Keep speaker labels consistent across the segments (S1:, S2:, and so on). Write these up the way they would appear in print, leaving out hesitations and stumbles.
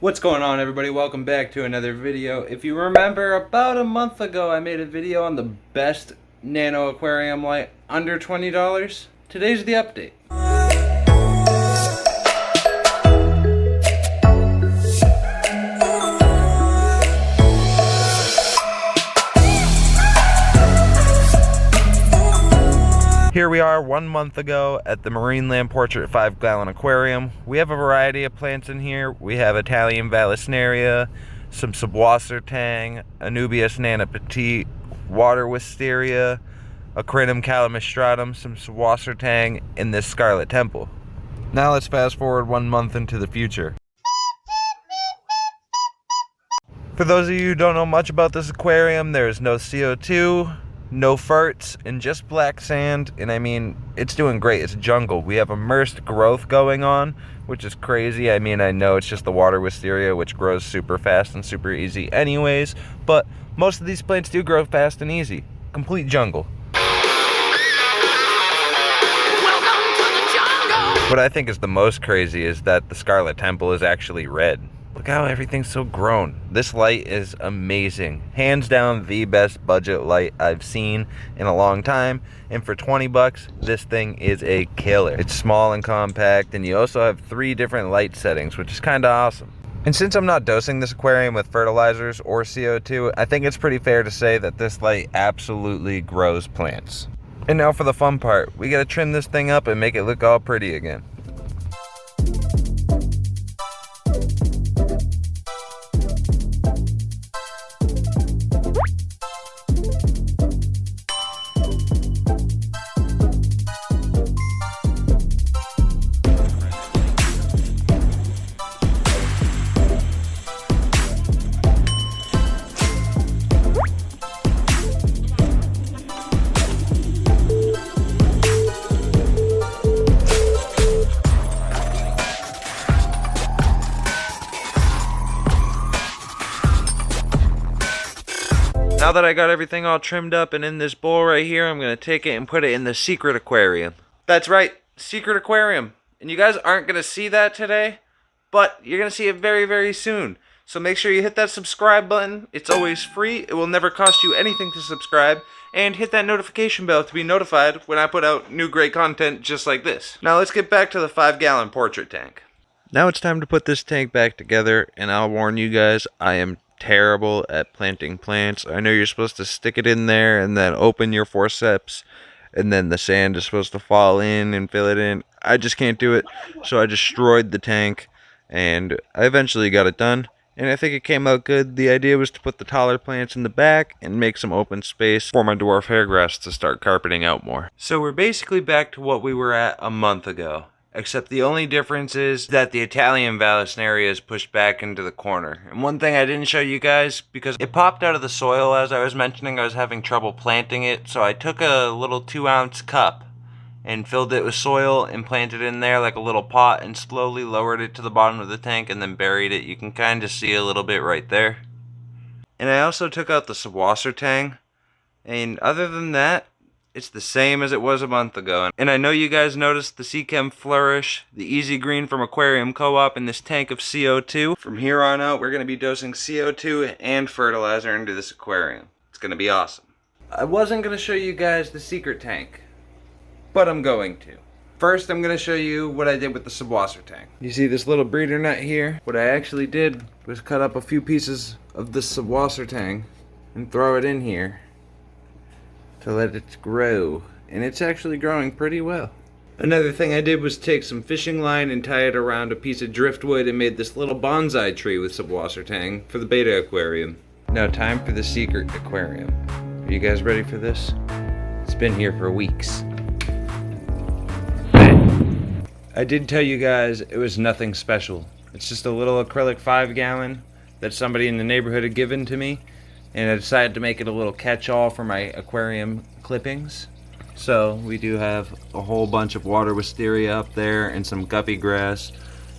S1: What's going on, everybody? Welcome back to another video. If you remember, about a month ago I made a video on the best nano aquarium light under $20. Today's the update. Here we are 1 month ago at the Marineland Portrait 5-gallon aquarium. We have a variety of plants in here. We have Italian Vallisneria, some Subwasser tang, Anubias nana petite, water wisteria, Aquarium calamistratum, some Subwasser tang, and this scarlet temple. Now let's fast forward 1 month into the future. For those of you who don't know much about this aquarium, there is no CO2, no farts, and just black sand. And I mean, it's doing great. It's a jungle. We have immersed growth going on, which is crazy. I mean, I know it's just the water wisteria, which grows super fast and super easy anyways, but most of these plants do grow fast and easy. Complete jungle. What I think is the most crazy is that the scarlet temple is actually red. Look how everything's so grown. This light is amazing. Hands down the best budget light I've seen in a long time. And for 20 bucks, this thing is a killer. It's small and compact, and you also have 3 different light settings, which is kind of awesome. And since I'm not dosing this aquarium with fertilizers or CO2, I think it's pretty fair to say that this light absolutely grows plants. And now for the fun part. We gotta trim this thing up and make it look all pretty again. Now that I got everything all trimmed up and in this bowl right here, I'm going to take it and put it in the secret aquarium. That's right, secret aquarium. And you guys aren't going to see that today, but you're going to see it very, very soon. So make sure you hit that subscribe button. It's always free. It will never cost you anything to subscribe. And hit that notification bell to be notified when I put out new great content just like this. Now let's get back to the 5-gallon portrait tank. Now it's time to put this tank back together, and I'll warn you guys, I am terrible at planting plants. I know you're supposed to stick it in there and then open your forceps, and then the sand is supposed to fall in and fill it in. I just can't do it, so I destroyed the tank, and I eventually got it done, and I think it came out good. The idea was to put the taller plants in the back and make some open space for my dwarf hairgrass to start carpeting out more. So we're basically back to what we were at a month ago. Except the only difference is that the Italian Vallisneria is pushed back into the corner. And one thing I didn't show you guys, because it popped out of the soil as I was mentioning, I was having trouble planting it. So I took a little 2-ounce cup and filled it with soil and planted it in there like a little pot and slowly lowered it to the bottom of the tank and then buried it. You can kind of see a little bit right there. And I also took out the Subwasser tang. And other than that, it's the same as it was a month ago. And I know you guys noticed the Seachem Flourish, the Easy Green from Aquarium Co-op, and this tank of CO2. From here on out, we're going to be dosing CO2 and fertilizer into this aquarium. It's going to be awesome. I wasn't going to show you guys the secret tank, but I'm going to. First, I'm going to show you what I did with the Subwasser tank. You see this little breeder net here? What I actually did was cut up a few pieces of the Subwasser tank and throw it in here to let it grow, and it's actually growing pretty well. Another thing I did was take some fishing line and tie it around a piece of driftwood and made this little bonsai tree with Subwasser tang for the beta aquarium. Now time for the secret aquarium. Are you guys ready for this? It's been here for weeks. I did tell you guys it was nothing special. It's just a little acrylic 5-gallon that somebody in the neighborhood had given to me, and I decided to make it a little catch-all for my aquarium clippings. So we do have a whole bunch of water wisteria up there and some guppy grass,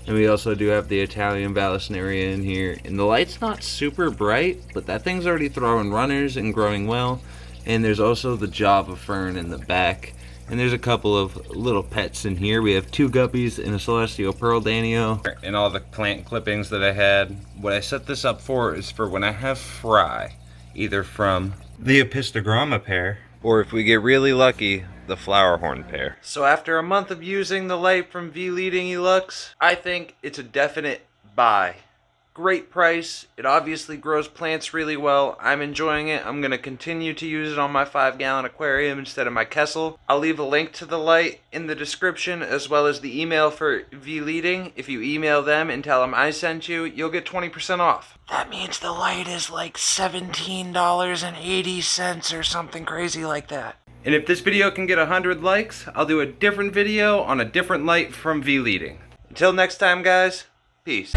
S1: and we also do have the Italian Vallisneria in here. And the light's not super bright, but that thing's already throwing runners and growing well. And there's also the Java fern in the back, And there's a couple of little pets in here. We have 2 guppies and a celestial pearl danio. And all the plant clippings that I had. What I set this up for is for when I have fry, either from the Apistogramma pair, or if we get really lucky, the flower horn pair. So after a month of using the light from V-Leading Elux, I think it's a definite buy. Great price. It obviously grows plants really well. I'm enjoying it. I'm going to continue to use it on my 5-gallon aquarium instead of my Kessel. I'll leave a link to the light in the description, as well as the email for V-Leading. If you email them and tell them I sent you, you'll get 20% off. That means the light is like $17.80 or something crazy like that. And if this video can get 100 likes, I'll do a different video on a different light from V-Leading. Until next time, guys, peace.